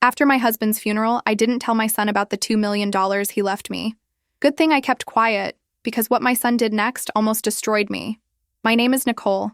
After my husband's funeral, I didn't tell my son about the $2 million he left me. Good thing I kept quiet, because what my son did next almost destroyed me. My name is Nicole.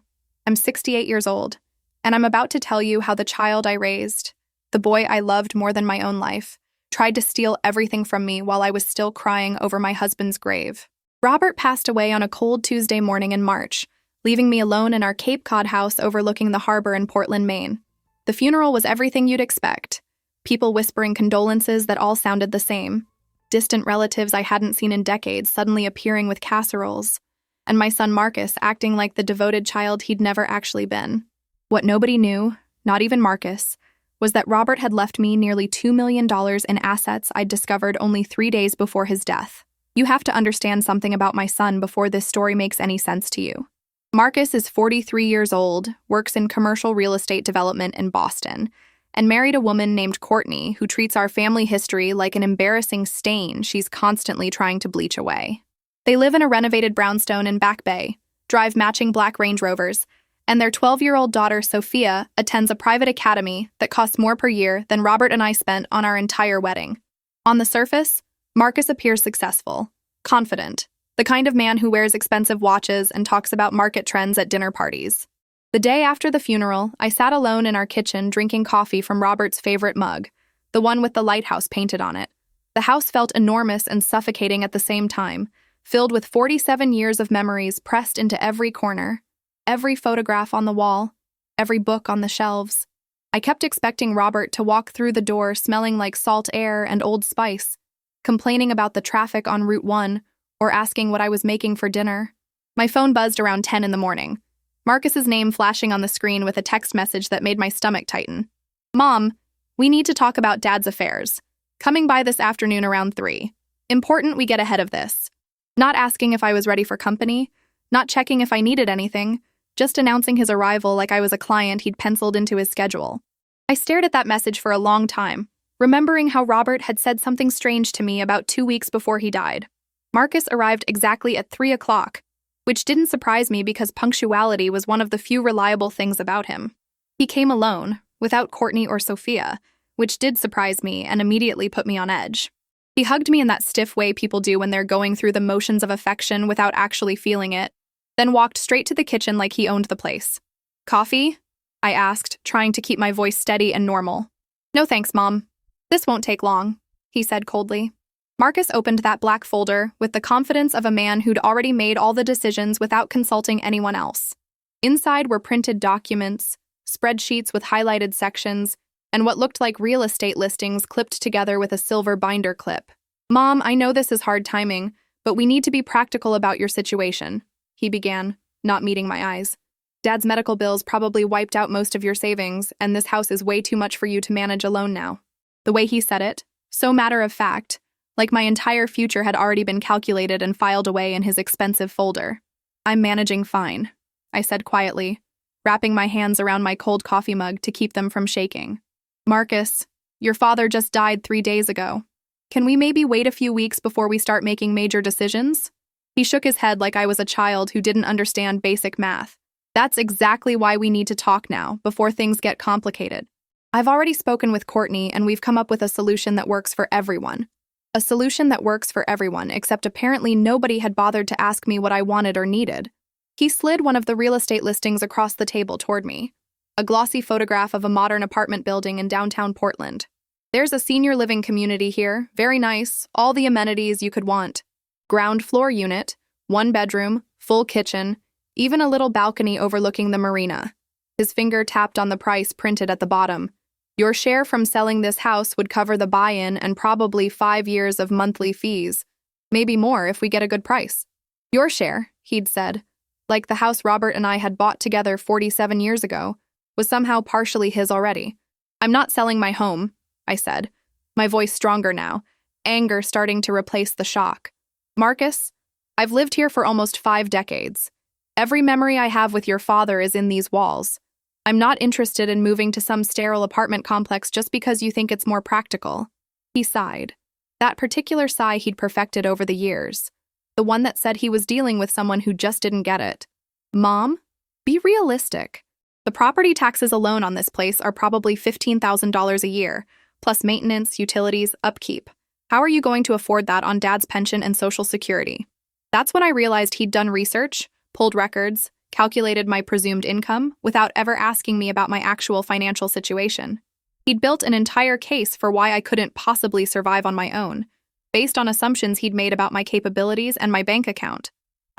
I'm 68 years old, and I'm about to tell you how the child I raised, the boy I loved more than my own life, tried to steal everything from me while I was still crying over my husband's grave. Robert passed away on a cold Tuesday morning in March, leaving me alone in our Cape Cod house overlooking the harbor in Portland, Maine. The funeral was everything you'd expect. People whispering condolences that all sounded the same. Distant relatives I hadn't seen in decades suddenly appearing with casseroles. And my son Marcus acting like the devoted child he'd never actually been. What nobody knew, not even Marcus, was that Robert had left me nearly $2 million in assets I'd discovered only 3 days before his death. You have to understand something about my son before this story makes any sense to you. Marcus is 43 years old, works in commercial real estate development in Boston, and married a woman named Courtney who treats our family history like an embarrassing stain she's constantly trying to bleach away. They live in a renovated brownstone in Back Bay, drive matching black Range Rovers, and their 12-year-old daughter, Sophia, attends a private academy that costs more per year than Robert and I spent on our entire wedding. On the surface, Marcus appears successful, confident, the kind of man who wears expensive watches and talks about market trends at dinner parties. The day after the funeral, I sat alone in our kitchen drinking coffee from Robert's favorite mug, the one with the lighthouse painted on it. The house felt enormous and suffocating at the same time, filled with 47 years of memories pressed into every corner, every photograph on the wall, every book on the shelves. I kept expecting Robert to walk through the door smelling like salt air and Old Spice, complaining about the traffic on Route 1, or asking what I was making for dinner. My phone buzzed around 10 in the morning. Marcus's name flashing on the screen with a text message that made my stomach tighten. Mom, we need to talk about Dad's affairs. Coming by this afternoon around 3. Important we get ahead of this. Not asking if I was ready for company, not checking if I needed anything, just announcing his arrival like I was a client he'd penciled into his schedule. I stared at that message for a long time, remembering how Robert had said something strange to me about 2 weeks before he died. Marcus arrived exactly at 3 o'clock, which didn't surprise me because punctuality was one of the few reliable things about him. He came alone, without Courtney or Sophia, which did surprise me and immediately put me on edge. He hugged me in that stiff way people do when they're going through the motions of affection without actually feeling it, then walked straight to the kitchen like he owned the place. Coffee? I asked, trying to keep my voice steady and normal. No thanks, Mom. This won't take long, he said coldly. Marcus opened that black folder with the confidence of a man who'd already made all the decisions without consulting anyone else. Inside were printed documents, spreadsheets with highlighted sections, and what looked like real estate listings clipped together with a silver binder clip. Mom, I know this is hard timing, but we need to be practical about your situation, he began, not meeting my eyes. Dad's medical bills probably wiped out most of your savings, and this house is way too much for you to manage alone now. The way he said it, so matter of fact, like my entire future had already been calculated and filed away in his expensive folder. I'm managing fine, I said quietly, wrapping my hands around my cold coffee mug to keep them from shaking. Marcus, your father just died 3 days ago. Can we maybe wait a few weeks before we start making major decisions? He shook his head like I was a child who didn't understand basic math. That's exactly why we need to talk now, before things get complicated. I've already spoken with Courtney, and we've come up with a solution that works for everyone. A solution that works for everyone, except apparently nobody had bothered to ask me what I wanted or needed. He slid one of the real estate listings across the table toward me. A glossy photograph of a modern apartment building in downtown Portland. There's a senior living community here, very nice, all the amenities you could want. Ground floor unit, 1 bedroom, full kitchen, even a little balcony overlooking the marina. His finger tapped on the price printed at the bottom. Your share from selling this house would cover the buy-in and probably 5 years of monthly fees. Maybe more if we get a good price. Your share, he'd said, like the house Robert and I had bought together 47 years ago, was somehow partially his already. I'm not selling my home, I said, my voice stronger now, anger starting to replace the shock. Marcus, I've lived here for almost 5 decades. Every memory I have with your father is in these walls. I'm not interested in moving to some sterile apartment complex just because you think it's more practical. He sighed. That particular sigh he'd perfected over the years. The one that said he was dealing with someone who just didn't get it. Mom, be realistic. The property taxes alone on this place are probably $15,000 a year, plus maintenance, utilities, upkeep. How are you going to afford that on Dad's pension and Social Security? That's when I realized he'd done research, pulled records, calculated my presumed income without ever asking me about my actual financial situation. He'd built an entire case for why I couldn't possibly survive on my own, based on assumptions he'd made about my capabilities and my bank account.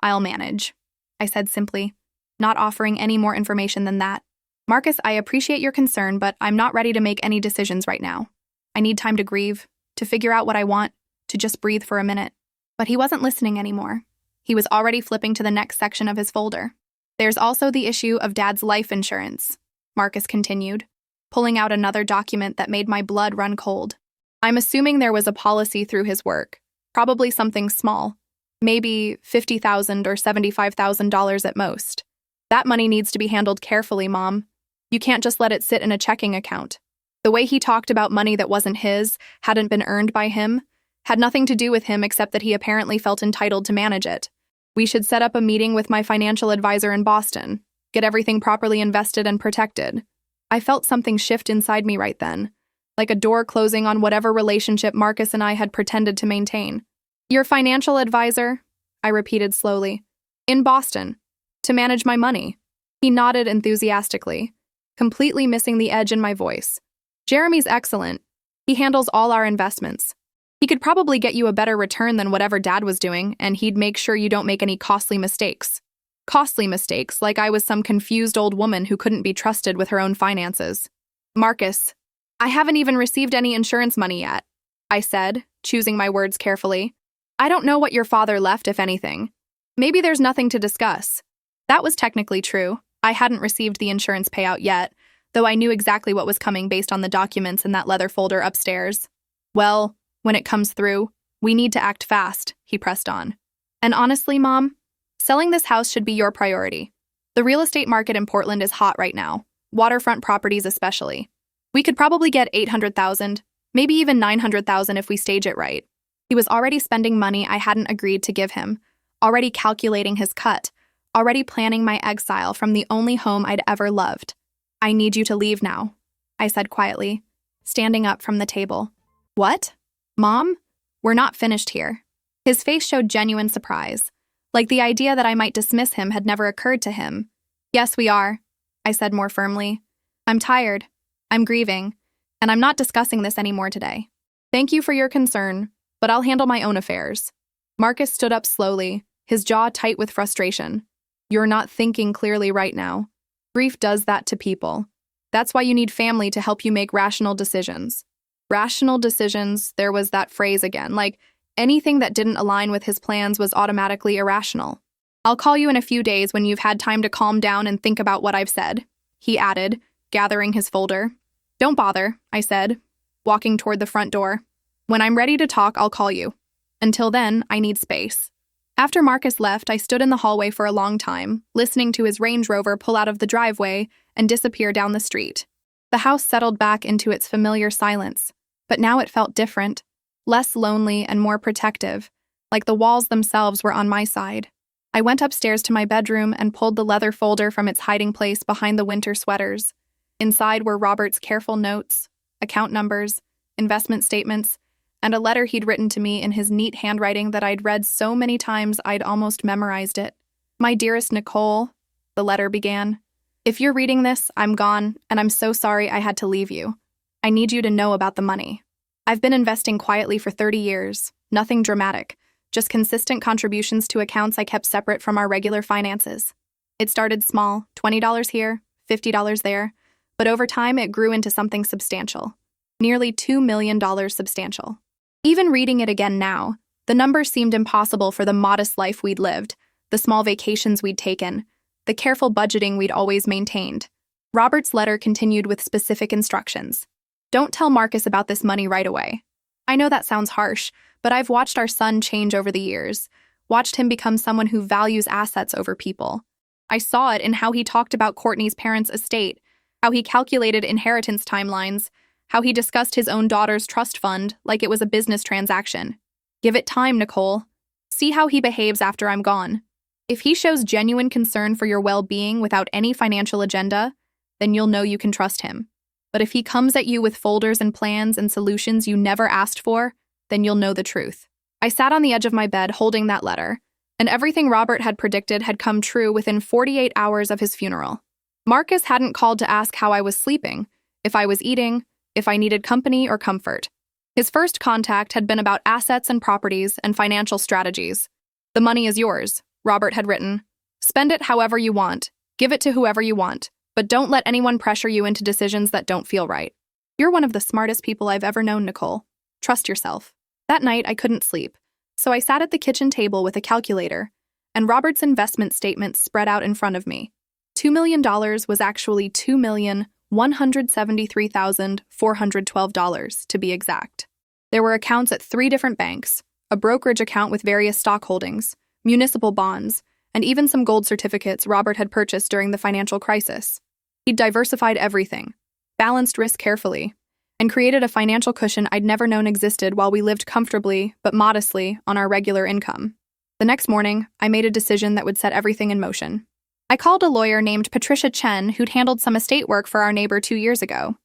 "I'll manage," I said simply, not offering any more information than that. "Marcus, I appreciate your concern, but I'm not ready to make any decisions right now. I need time to grieve, to figure out what I want, to just breathe for a minute." But he wasn't listening anymore. He was already flipping to the next section of his folder. "There's also the issue of Dad's life insurance," Marcus continued, pulling out another document that made my blood run cold. "I'm assuming there was a policy through his work, probably something small, maybe $50,000 or $75,000 at most. That money needs to be handled carefully, Mom. You can't just let it sit in a checking account." The way he talked about money that wasn't his, hadn't been earned by him, had nothing to do with him except that he apparently felt entitled to manage it. "We should set up a meeting with my financial advisor in Boston, get everything properly invested and protected." I felt something shift inside me right then, like a door closing on whatever relationship Marcus and I had pretended to maintain. "Your financial advisor?" I repeated slowly. "In Boston, to manage my money." He nodded enthusiastically, completely missing the edge in my voice. "Jeremy's excellent. He handles all our investments. He could probably get you a better return than whatever Dad was doing, and he'd make sure you don't make any costly mistakes. Costly mistakes, like I was some confused old woman who couldn't be trusted with her own finances." "Marcus, I haven't even received any insurance money yet," I said, choosing my words carefully. "I don't know what your father left, if anything. Maybe there's nothing to discuss." That was technically true. I hadn't received the insurance payout yet, though I knew exactly what was coming based on the documents in that leather folder upstairs. "Well, when it comes through, we need to act fast," he pressed on. "And honestly, Mom, selling this house should be your priority. The real estate market in Portland is hot right now, waterfront properties especially. We could probably get $800,000, maybe even $900,000 if we stage it right." He was already spending money I hadn't agreed to give him, already calculating his cut, already planning my exile from the only home I'd ever loved. "I need you to leave now," I said quietly, standing up from the table. "What? Mom? We're not finished here." His face showed genuine surprise, like the idea that I might dismiss him had never occurred to him. "Yes, we are," I said more firmly. "I'm tired. I'm grieving, and I'm not discussing this anymore today. Thank you for your concern, but I'll handle my own affairs." Marcus stood up slowly, his jaw tight with frustration. "You're not thinking clearly right now. Grief does that to people. That's why you need family to help you make rational decisions." Rational decisions, there was that phrase again, like anything that didn't align with his plans was automatically irrational. "I'll call you in a few days when you've had time to calm down and think about what I've said," he added, gathering his folder. "Don't bother," I said, walking toward the front door. "When I'm ready to talk, I'll call you. Until then, I need space." After Marcus left, I stood in the hallway for a long time, listening to his Range Rover pull out of the driveway and disappear down the street. The house settled back into its familiar silence, but now it felt different, less lonely and more protective, like the walls themselves were on my side. I went upstairs to my bedroom and pulled the leather folder from its hiding place behind the winter sweaters. Inside were Robert's careful notes, account numbers, investment statements, and a letter he'd written to me in his neat handwriting that I'd read so many times I'd almost memorized it. "My dearest Nicole," the letter began. "If you're reading this, I'm gone, and I'm so sorry I had to leave you. I need you to know about the money. I've been investing quietly for 30 years, nothing dramatic, just consistent contributions to accounts I kept separate from our regular finances. It started small, $20 here, $50 there, but over time it grew into something substantial. Nearly $2 million substantial. Even reading it again now, the numbers seemed impossible for the modest life we'd lived, the small vacations we'd taken, the careful budgeting we'd always maintained. Robert's letter continued with specific instructions. "Don't tell Marcus about this money right away. I know that sounds harsh, but I've watched our son change over the years, watched him become someone who values assets over people. I saw it in how he talked about Courtney's parents' estate, how he calculated inheritance timelines, how he discussed his own daughter's trust fund like it was a business transaction. Give it time, Nicole. See how he behaves after I'm gone. If he shows genuine concern for your well-being without any financial agenda, then you'll know you can trust him. But if he comes at you with folders and plans and solutions you never asked for, then you'll know the truth. I sat on the edge of my bed holding that letter, and everything Robert had predicted had come true within 48 hours of his funeral. Marcus hadn't called to ask how I was sleeping, if I was eating, if I needed company or comfort. His first contact had been about assets and properties and financial strategies. "The money is yours," Robert had written. "Spend it however you want, give it to whoever you want, but don't let anyone pressure you into decisions that don't feel right. You're one of the smartest people I've ever known, Nicole. Trust yourself." That night, I couldn't sleep, so I sat at the kitchen table with a calculator, and Robert's investment statements spread out in front of me. $2 million was actually $2,173,412, to be exact. There were accounts at 3 different banks, a brokerage account with various stock holdings, municipal bonds, and even some gold certificates Robert had purchased during the financial crisis. He'd diversified everything, balanced risk carefully, and created a financial cushion I'd never known existed while we lived comfortably, but modestly, on our regular income. The next morning, I made a decision that would set everything in motion. I called a lawyer named Patricia Chen who'd handled some estate work for our neighbor 2 years ago.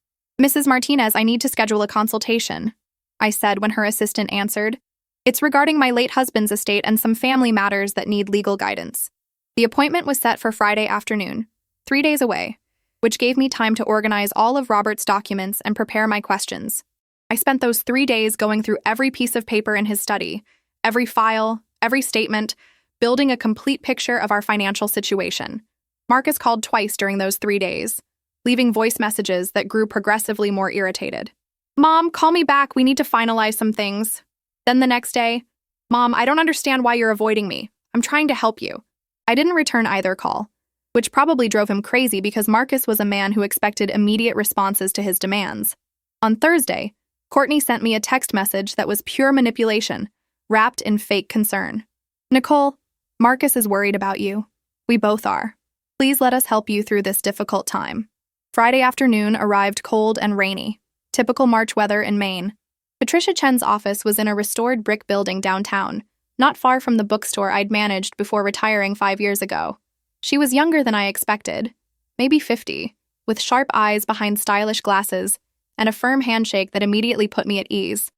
"Mrs. Martinez, I need to schedule a consultation," I said when her assistant answered. "It's regarding my late husband's estate and some family matters that need legal guidance." The appointment was set for Friday afternoon, 3 days away, which gave me time to organize all of Robert's documents and prepare my questions. I spent those 3 days going through every piece of paper in his study, every file, every statement, building a complete picture of our financial situation. Marcus called twice during those 3 days, leaving voice messages that grew progressively more irritated. "Mom, call me back, we need to finalize some things." Then the next day, "Mom, I don't understand why you're avoiding me. I'm trying to help you." I didn't return either call, which probably drove him crazy because Marcus was a man who expected immediate responses to his demands. On Thursday, Courtney sent me a text message that was pure manipulation, wrapped in fake concern. "Nicole, Marcus is worried about you. We both are. Please let us help you through this difficult time." Friday afternoon arrived cold and rainy, typical March weather in Maine. Patricia Chen's office was in a restored brick building downtown, not far from the bookstore I'd managed before retiring 5 years ago. She was younger than I expected, maybe 50, with sharp eyes behind stylish glasses, and a firm handshake that immediately put me at ease.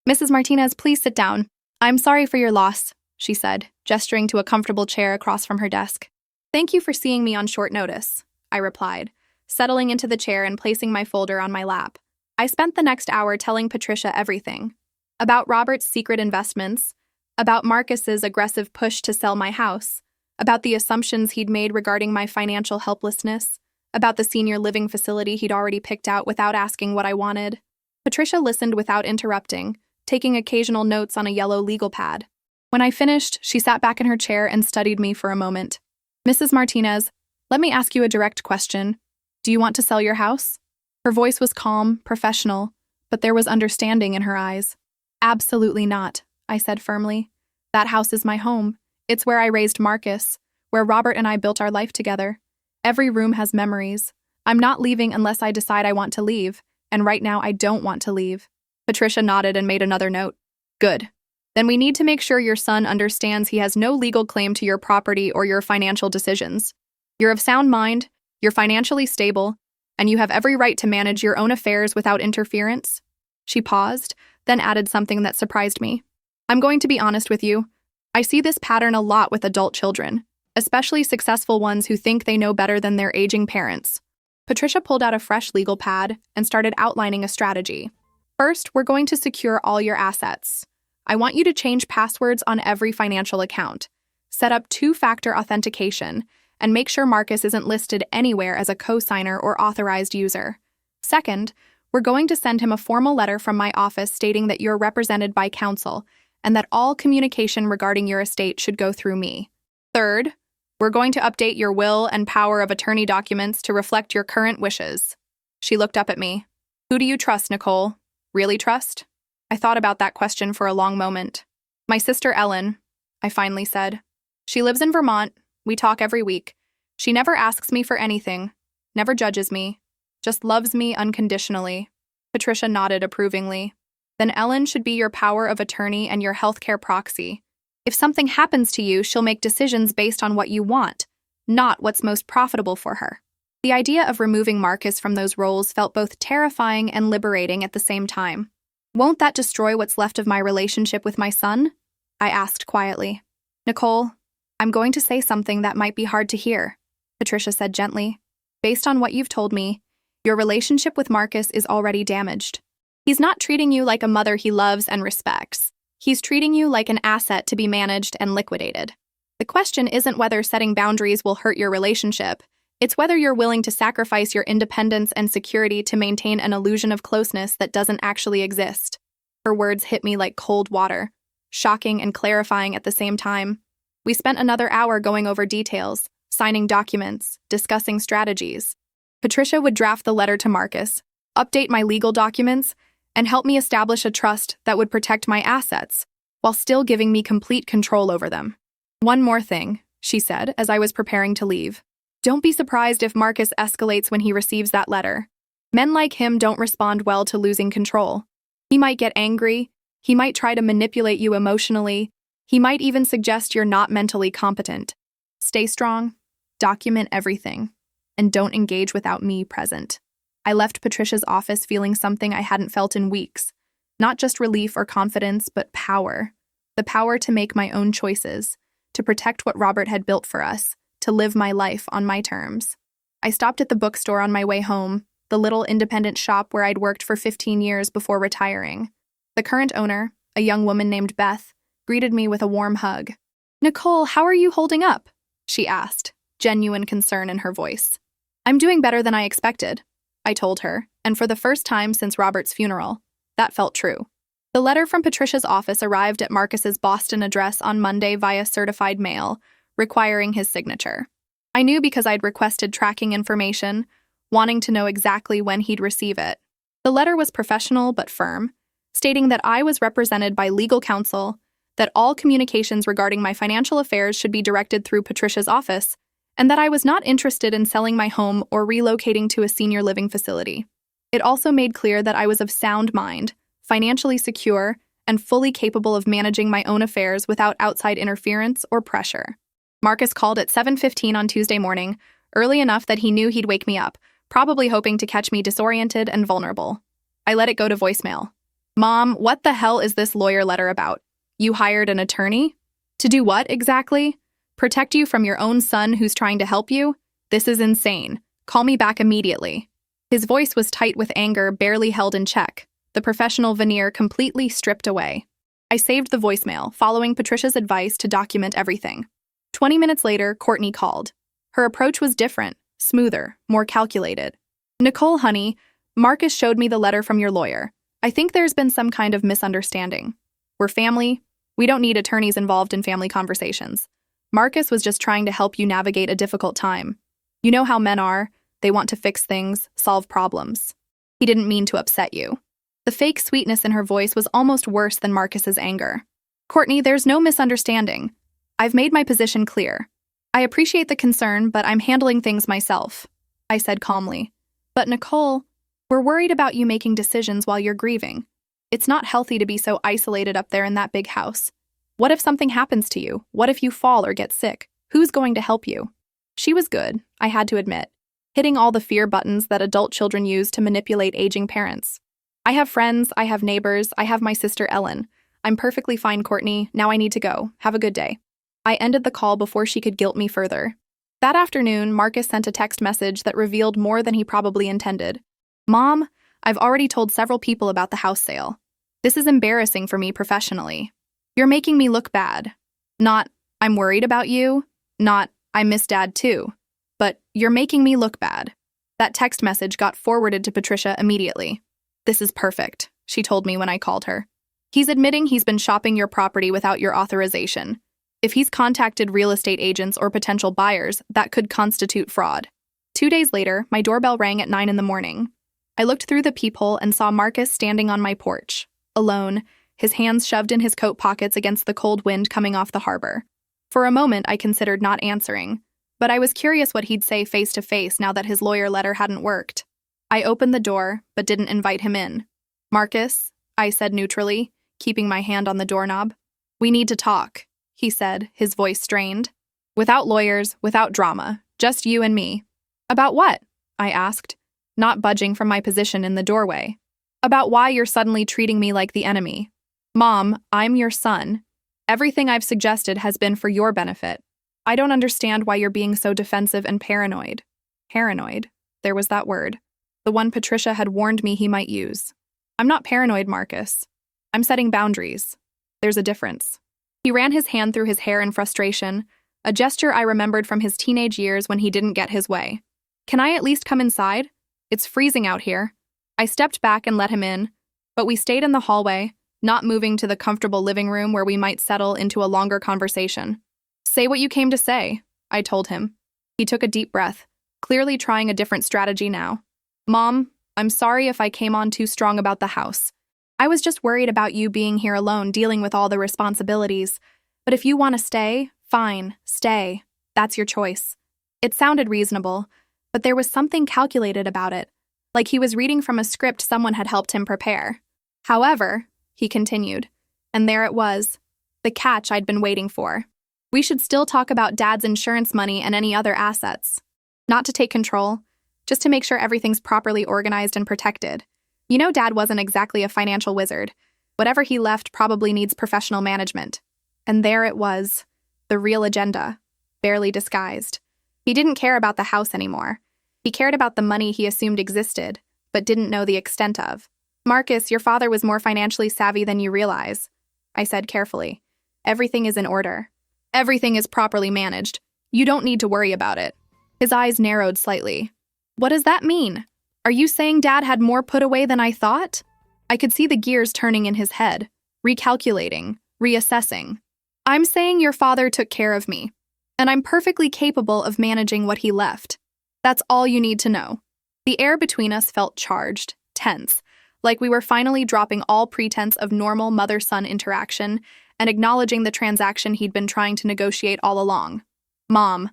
"Mrs. Martinez, please sit down. I'm sorry for your loss," she said, gesturing to a comfortable chair across from her desk. "Thank you for seeing me on short notice," I replied, settling into the chair and placing my folder on my lap. I spent the next hour telling Patricia everything. About Robert's secret investments, about Marcus's aggressive push to sell my house, about the assumptions he'd made regarding my financial helplessness, about the senior living facility he'd already picked out without asking what I wanted. Patricia listened without interrupting, taking occasional notes on a yellow legal pad. When I finished, she sat back in her chair and studied me for a moment. "Mrs. Martinez, let me ask you a direct question. Do you want to sell your house?" Her voice was calm, professional, but there was understanding in her eyes. "Absolutely not," I said firmly. "That house is my home. It's where I raised Marcus, where Robert and I built our life together. Every room has memories. I'm not leaving unless I decide I want to leave, and right now I don't want to leave." Patricia nodded and made another note. "Good. Then we need to make sure your son understands he has no legal claim to your property or your financial decisions. You're of sound mind, you're financially stable, and you have every right to manage your own affairs without interference." She paused, then added something that surprised me. "I'm going to be honest with you. I see this pattern a lot with adult children, especially successful ones who think they know better than their aging parents." Patricia pulled out a fresh legal pad and started outlining a strategy. "First, we're going to secure all your assets. I want you to change passwords on every financial account, set up 2-factor authentication, and make sure Marcus isn't listed anywhere as a co-signer or authorized user. Second, we're going to send him a formal letter from my office stating that you're represented by counsel and that all communication regarding your estate should go through me. Third, we're going to update your will and power of attorney documents to reflect your current wishes." She looked up at me. "Who do you trust, Nicole? Really trust?" I thought about that question for a long moment. "My sister Ellen," I finally said. "She lives in Vermont. We talk every week. She never asks me for anything, never judges me, just loves me unconditionally." Patricia nodded approvingly. "Then Ellen should be your power of attorney and your healthcare proxy. If something happens to you, she'll make decisions based on what you want, not what's most profitable for her." The idea of removing Marcus from those roles felt both terrifying and liberating at the same time. "Won't that destroy what's left of my relationship with my son?" I asked quietly. "Nicole, I'm going to say something that might be hard to hear," Patricia said gently. "Based on what you've told me, your relationship with Marcus is already damaged. He's not treating you like a mother he loves and respects. He's treating you like an asset to be managed and liquidated. The question isn't whether setting boundaries will hurt your relationship. It's whether you're willing to sacrifice your independence and security to maintain an illusion of closeness that doesn't actually exist." Her words hit me like cold water, shocking and clarifying at the same time. We spent another hour going over details, signing documents, discussing strategies. Patricia would draft the letter to Marcus, update my legal documents, and help me establish a trust that would protect my assets, while still giving me complete control over them. "One more thing," she said as I was preparing to leave. "Don't be surprised if Marcus escalates when he receives that letter. Men like him don't respond well to losing control. He might get angry, he might try to manipulate you emotionally, he might even suggest you're not mentally competent. Stay strong, document everything, and don't engage without me present." I left Patricia's office feeling something I hadn't felt in weeks. Not just relief or confidence, but power. The power to make my own choices, to protect what Robert had built for us, to live my life on my terms. I stopped at the bookstore on my way home, the little independent shop where I'd worked for 15 years before retiring. The current owner, a young woman named Beth, greeted me with a warm hug. "Nicole, how are you holding up?" she asked, genuine concern in her voice. "I'm doing better than I expected," I told her, and for the first time since Robert's funeral, that felt true. The letter from Patricia's office arrived at Marcus's Boston address on Monday via certified mail, requiring his signature. I knew because I'd requested tracking information, wanting to know exactly when he'd receive it. The letter was professional but firm, stating that I was represented by legal counsel, that all communications regarding my financial affairs should be directed through Patricia's office, and that I was not interested in selling my home or relocating to a senior living facility. It also made clear that I was of sound mind, financially secure, and fully capable of managing my own affairs without outside interference or pressure. Marcus called at 7:15 on Tuesday morning, early enough that he knew he'd wake me up, probably hoping to catch me disoriented and vulnerable. I let it go to voicemail. "Mom, what the hell is this lawyer letter about? You hired an attorney? To do what exactly? Protect you from your own son who's trying to help you? This is insane. Call me back immediately." His voice was tight with anger barely held in check, the professional veneer completely stripped away. I saved the voicemail, following Patricia's advice to document everything. 20 minutes later, Courtney called. Her approach was different, smoother, more calculated. "Nicole, honey, Marcus showed me the letter from your lawyer. I think there's been some kind of misunderstanding. We're family. We don't need attorneys involved in family conversations. Marcus was just trying to help you navigate a difficult time. You know how men are. They want to fix things, solve problems. He didn't mean to upset you." The fake sweetness in her voice was almost worse than Marcus's anger. "Courtney, there's no misunderstanding. I've made my position clear. I appreciate the concern, but I'm handling things myself," I said calmly. "But Nicole, we're worried about you making decisions while you're grieving. It's not healthy to be so isolated up there in that big house. What if something happens to you? What if you fall or get sick? Who's going to help you?" She was good, I had to admit, hitting all the fear buttons that adult children use to manipulate aging parents. "I have friends, I have neighbors, I have my sister Ellen. I'm perfectly fine, Courtney. Now I need to go. Have a good day." I ended the call before she could guilt me further. That afternoon, Marcus sent a text message that revealed more than he probably intended. "Mom, I've already told several people about the house sale. This is embarrassing for me professionally. You're making me look bad. Not, I'm worried about you. Not, I miss Dad too. But you're making me look bad." That text message got forwarded to Patricia immediately. "This is perfect," she told me when I called her. "He's admitting he's been shopping your property without your authorization. If he's contacted real estate agents or potential buyers, that could constitute fraud." 2 days later, my doorbell rang at 9 in the morning. I looked through the peephole and saw Marcus standing on my porch, alone, his hands shoved in his coat pockets against the cold wind coming off the harbor. For a moment, I considered not answering, but I was curious what he'd say face to face now that his lawyer letter hadn't worked. I opened the door, but didn't invite him in. "Marcus," I said neutrally, keeping my hand on the doorknob. "We need to talk," he said, his voice strained. "Without lawyers, without drama, just you and me." "About what?" I asked, not budging from my position in the doorway. About why you're suddenly treating me like the enemy. Mom, I'm your son. Everything I've suggested has been for your benefit. I don't understand why you're being so defensive and paranoid. Paranoid? There was that word. The one Patricia had warned me he might use. I'm not paranoid, Marcus. I'm setting boundaries. There's a difference. He ran his hand through his hair in frustration, a gesture I remembered from his teenage years when he didn't get his way. Can I at least come inside? It's freezing out here. I stepped back and let him in, but we stayed in the hallway, not moving to the comfortable living room where we might settle into a longer conversation. Say what you came to say, I told him. He took a deep breath, clearly trying a different strategy now. Mom, I'm sorry if I came on too strong about the house. I was just worried about you being here alone dealing with all the responsibilities. But if you want to stay, fine, stay. That's your choice. It sounded reasonable, but there was something calculated about it, like he was reading from a script someone had helped him prepare. However, he continued, and there it was, the catch I'd been waiting for. We should still talk about Dad's insurance money and any other assets. Not to take control, just to make sure everything's properly organized and protected. You know Dad wasn't exactly a financial wizard. Whatever he left probably needs professional management. And there it was, the real agenda, barely disguised. He didn't care about the house anymore. He cared about the money he assumed existed, but didn't know the extent of. Marcus, your father was more financially savvy than you realize, I said carefully. Everything is in order. Everything is properly managed. You don't need to worry about it. His eyes narrowed slightly. What does that mean? Are you saying Dad had more put away than I thought? I could see the gears turning in his head, recalculating, reassessing. I'm saying your father took care of me, and I'm perfectly capable of managing what he left. That's all you need to know. The air between us felt charged, tense, like we were finally dropping all pretense of normal mother-son interaction and acknowledging the transaction he'd been trying to negotiate all along. Mom,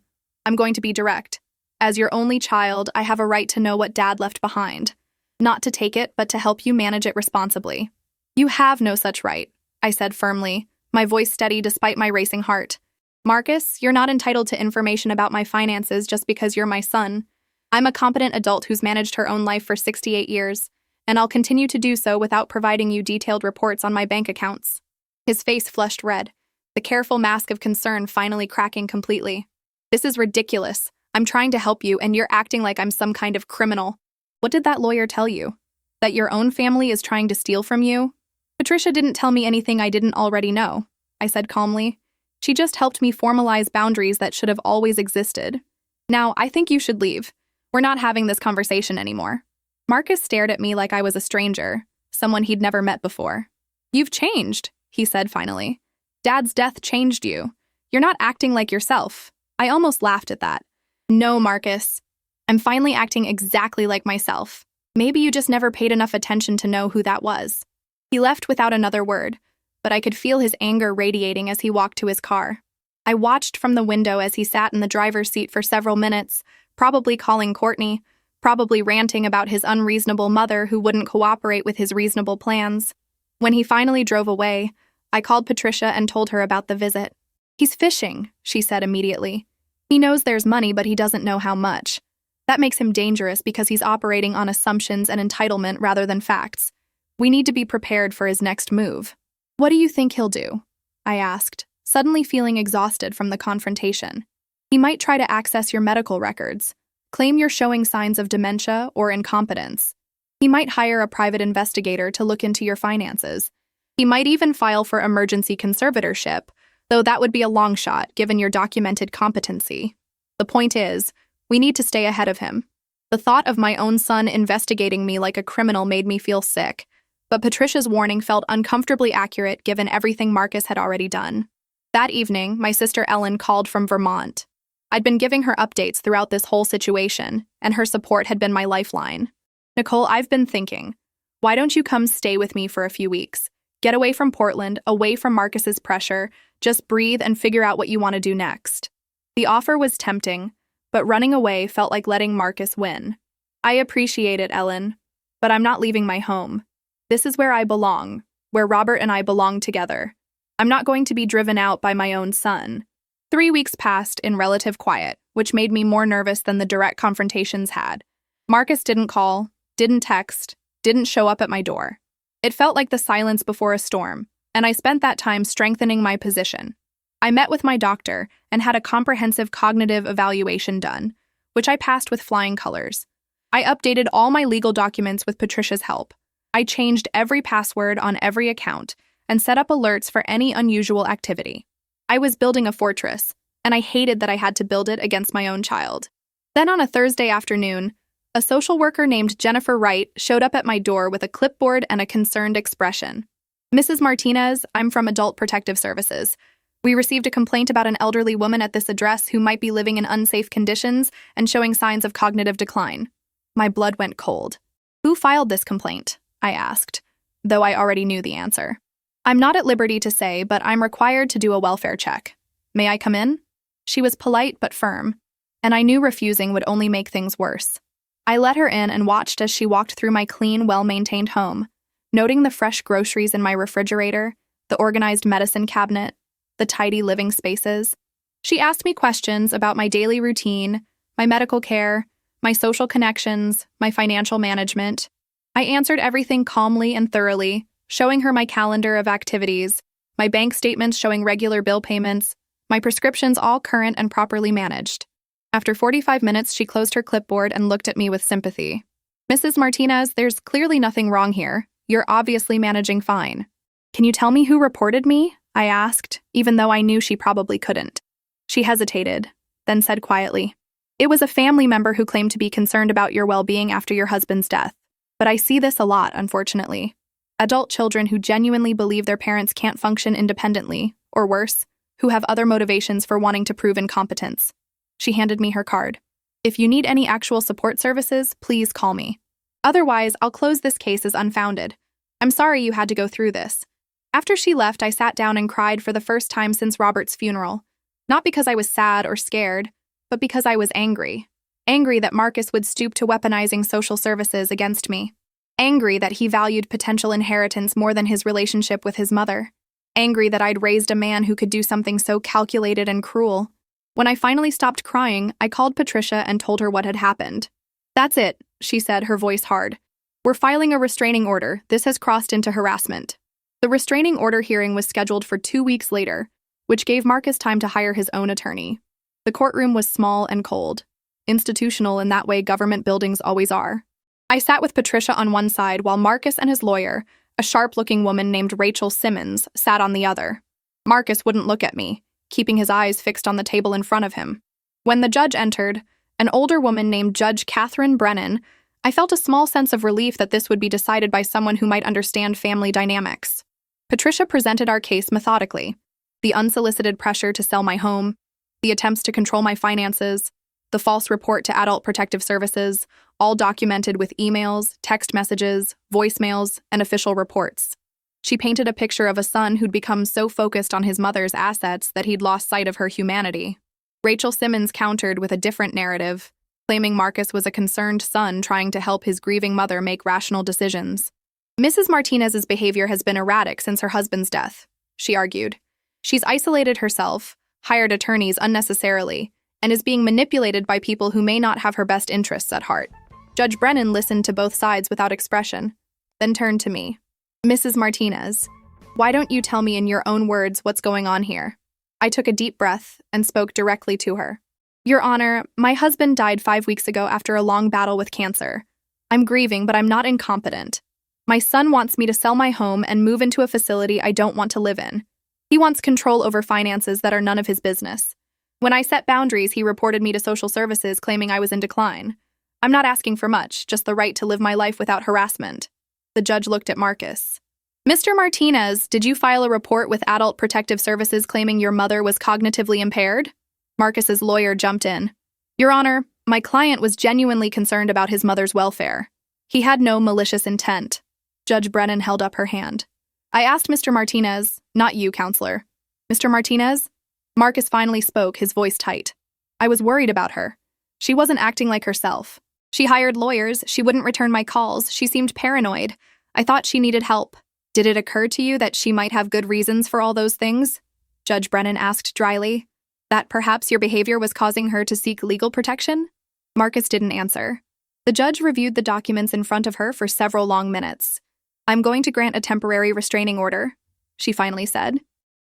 I'm going to be direct. As your only child, I have a right to know what Dad left behind. Not to take it, but to help you manage it responsibly. You have no such right, I said firmly, my voice steady despite my racing heart. Marcus, you're not entitled to information about my finances just because you're my son. I'm a competent adult who's managed her own life for 68 years, and I'll continue to do so without providing you detailed reports on my bank accounts. His face flushed red, the careful mask of concern finally cracking completely. This is ridiculous. I'm trying to help you, and you're acting like I'm some kind of criminal. What did that lawyer tell you? That your own family is trying to steal from you? Patricia didn't tell me anything I didn't already know, I said calmly. She just helped me formalize boundaries that should have always existed. Now, I think you should leave. We're not having this conversation anymore. Marcus stared at me like I was a stranger, someone he'd never met before. You've changed, he said finally. Dad's death changed you. You're not acting like yourself. I almost laughed at that. No, Marcus. I'm finally acting exactly like myself. Maybe you just never paid enough attention to know who that was. He left without another word, but I could feel his anger radiating as he walked to his car. I watched from the window as he sat in the driver's seat for several minutes, probably calling Courtney, probably ranting about his unreasonable mother who wouldn't cooperate with his reasonable plans. When he finally drove away, I called Patricia and told her about the visit. He's fishing, she said immediately. He knows there's money, but he doesn't know how much. That makes him dangerous because he's operating on assumptions and entitlement rather than facts. We need to be prepared for his next move. What do you think he'll do? I asked, suddenly feeling exhausted from the confrontation. He might try to access your medical records, claim you're showing signs of dementia or incompetence. He might hire a private investigator to look into your finances. He might even file for emergency conservatorship, though that would be a long shot given your documented competency. The point is, we need to stay ahead of him. The thought of my own son investigating me like a criminal made me feel sick, but Patricia's warning felt uncomfortably accurate given everything Marcus had already done. That evening, my sister Ellen called from Vermont. I'd been giving her updates throughout this whole situation, and her support had been my lifeline. Nicole, I've been thinking, why don't you come stay with me for a few weeks? Get away from Portland, away from Marcus's pressure, just breathe and figure out what you want to do next. The offer was tempting, but running away felt like letting Marcus win. I appreciate it, Ellen, but I'm not leaving my home. This is where I belong, where Robert and I belong together. I'm not going to be driven out by my own son. 3 weeks passed in relative quiet, which made me more nervous than the direct confrontations had. Marcus didn't call, didn't text, didn't show up at my door. It felt like the silence before a storm, and I spent that time strengthening my position. I met with my doctor and had a comprehensive cognitive evaluation done, which I passed with flying colors. I updated all my legal documents with Patricia's help. I changed every password on every account and set up alerts for any unusual activity. I was building a fortress, and I hated that I had to build it against my own child. Then on a Thursday afternoon, a social worker named Jennifer Wright showed up at my door with a clipboard and a concerned expression. "Mrs. Martinez, I'm from Adult Protective Services. We received a complaint about an elderly woman at this address who might be living in unsafe conditions and showing signs of cognitive decline." My blood went cold. "Who filed this complaint?" I asked, though I already knew the answer. "I'm not at liberty to say, but I'm required to do a welfare check. May I come in?" She was polite but firm, and I knew refusing would only make things worse. I let her in and watched as she walked through my clean, well-maintained home, noting the fresh groceries in my refrigerator, the organized medicine cabinet, the tidy living spaces. She asked me questions about my daily routine, my medical care, my social connections, my financial management. I answered everything calmly and thoroughly, showing her my calendar of activities, my bank statements showing regular bill payments, my prescriptions all current and properly managed. After 45 minutes, she closed her clipboard and looked at me with sympathy. "Mrs. Martinez, there's clearly nothing wrong here. You're obviously managing fine." "Can you tell me who reported me?" I asked, even though I knew she probably couldn't. She hesitated, then said quietly, "It was a family member who claimed to be concerned about your well-being after your husband's death. But I see this a lot, unfortunately. Adult children who genuinely believe their parents can't function independently, or worse, who have other motivations for wanting to prove incompetence." She handed me her card. "If you need any actual support services, please call me. Otherwise, I'll close this case as unfounded. I'm sorry you had to go through this." After she left, I sat down and cried for the first time since Robert's funeral. Not because I was sad or scared, but because I was angry. Angry that Marcus would stoop to weaponizing social services against me. Angry that he valued potential inheritance more than his relationship with his mother. Angry that I'd raised a man who could do something so calculated and cruel. When I finally stopped crying, I called Patricia and told her what had happened. "That's it," she said, her voice hard. "We're filing a restraining order. This has crossed into harassment." The restraining order hearing was scheduled for 2 weeks later, which gave Marcus time to hire his own attorney. The courtroom was small and cold, institutional in that way government buildings always are. I sat with Patricia on one side while Marcus and his lawyer, a sharp-looking woman named Rachel Simmons, sat on the other. Marcus wouldn't look at me, keeping his eyes fixed on the table in front of him. When the judge entered, an older woman named Judge Catherine Brennan, I felt a small sense of relief that this would be decided by someone who might understand family dynamics. Patricia presented our case methodically. The unsolicited pressure to sell my home, the attempts to control my finances, the false report to Adult Protective Services, all documented with emails, text messages, voicemails, and official reports. She painted a picture of a son who'd become so focused on his mother's assets that he'd lost sight of her humanity. Rachel Simmons countered with a different narrative, claiming Marcus was a concerned son trying to help his grieving mother make rational decisions. "Mrs. Martinez's behavior has been erratic since her husband's death," she argued. "She's isolated herself, hired attorneys unnecessarily, and is being manipulated by people who may not have her best interests at heart." Judge Brennan listened to both sides without expression, then turned to me. "Mrs. Martinez, why don't you tell me in your own words what's going on here?" I took a deep breath and spoke directly to her. "Your Honor, my husband died 5 weeks ago after a long battle with cancer. I'm grieving, but I'm not incompetent. My son wants me to sell my home and move into a facility I don't want to live in. He wants control over finances that are none of his business. When I set boundaries, he reported me to social services claiming I was in decline. I'm not asking for much, just the right to live my life without harassment." The judge looked at Marcus. "Mr. Martinez, did you file a report with Adult Protective Services claiming your mother was cognitively impaired?" Marcus's lawyer jumped in. "Your Honor, my client was genuinely concerned about his mother's welfare. He had no malicious intent." Judge Brennan held up her hand. "I asked Mr. Martinez, not you, counselor. Mr. Martinez?" Marcus finally spoke, his voice tight. "I was worried about her. She wasn't acting like herself. She hired lawyers, she wouldn't return my calls, she seemed paranoid. I thought she needed help. Did it occur to you that she might have good reasons for all those things?" Judge Brennan asked dryly. "That perhaps your behavior was causing her to seek legal protection?" Marcus didn't answer. The judge reviewed the documents in front of her for several long minutes. "I'm going to grant a temporary restraining order," she finally said.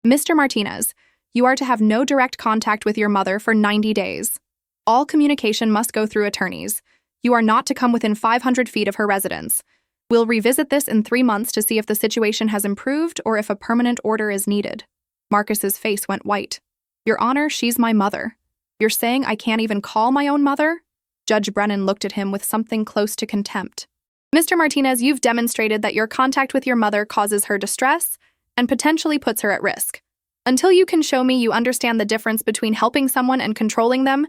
"Mr. Martinez, you are to have no direct contact with your mother for 90 days. All communication must go through attorneys. You are not to come within 500 feet of her residence. We'll revisit this in 3 months to see if the situation has improved or if a permanent order is needed." Marcus's face went white. "Your Honor, she's my mother. You're saying I can't even call my own mother?" Judge Brennan looked at him with something close to contempt. "Mr. Martinez, you've demonstrated that your contact with your mother causes her distress and potentially puts her at risk. Until you can show me you understand the difference between helping someone and controlling them,